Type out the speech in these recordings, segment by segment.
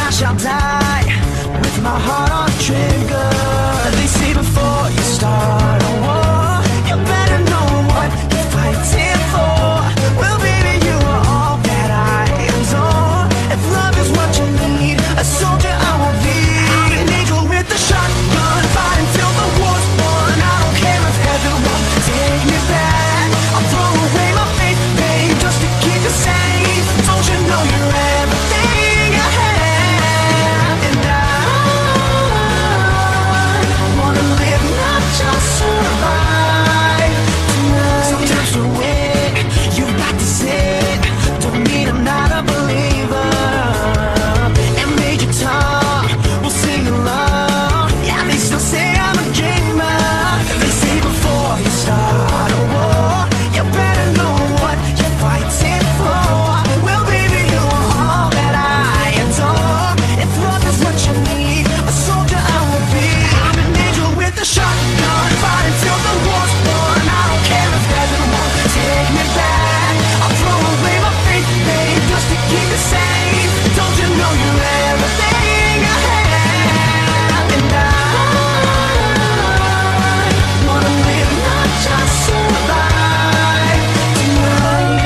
I shall die with my heart on the trigger. They say before you start a war, you better know what you're fighting for. Well, baby, you are all that I adore. If love is what you need, a soldier I will be. I'm an angel with a shotgun, fight until the war's won. I don't care if heaven won't take me back. I'll throw away my faith, babe, just to keep you safe. Don't you know you're everything I have? And I wanna live, not just survive tonight. Sometimes the way you've got to say, don't mean I'm not a believer. And Major Tom will sing along. Yeah, they still say I'm a dreamer. They say before you start a war, you better know what you're fighting for. Well, baby, you are all that I adore. If love is what you need, a soldier I will be. I'm an angel with a shotgun, fight until the war's won. I don't care if heaven won't take me back. I'll throw away my faith, babe, just to keep it safe. Don't you know you're everything I have? And I wanna live, not just survive tonight.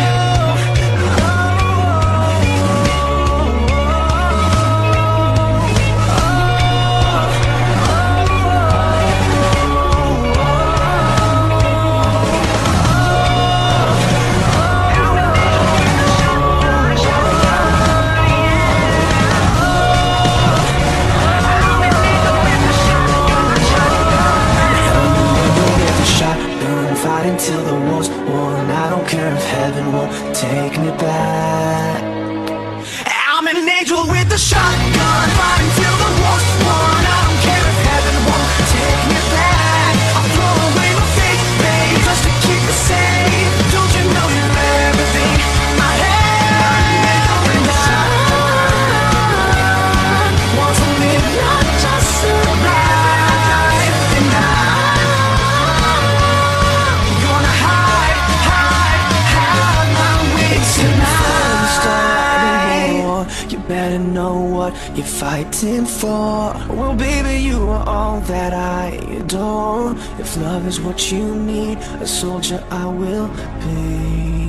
Shotgun, fight until the war's won. I don't care if heaven won't take me back. I'm an angel with a shotgun, fight until the war's won. I don't care if heaven won't take me back. I'll throw away my faith, babe, just to keep it safe. Don't you know you're everything I have? And I want to live, not just survive. And I'm gonna hide my way tonight. You better know what you're fighting for. Well, baby, you are all that I adore. If love is what you need, a soldier I will be.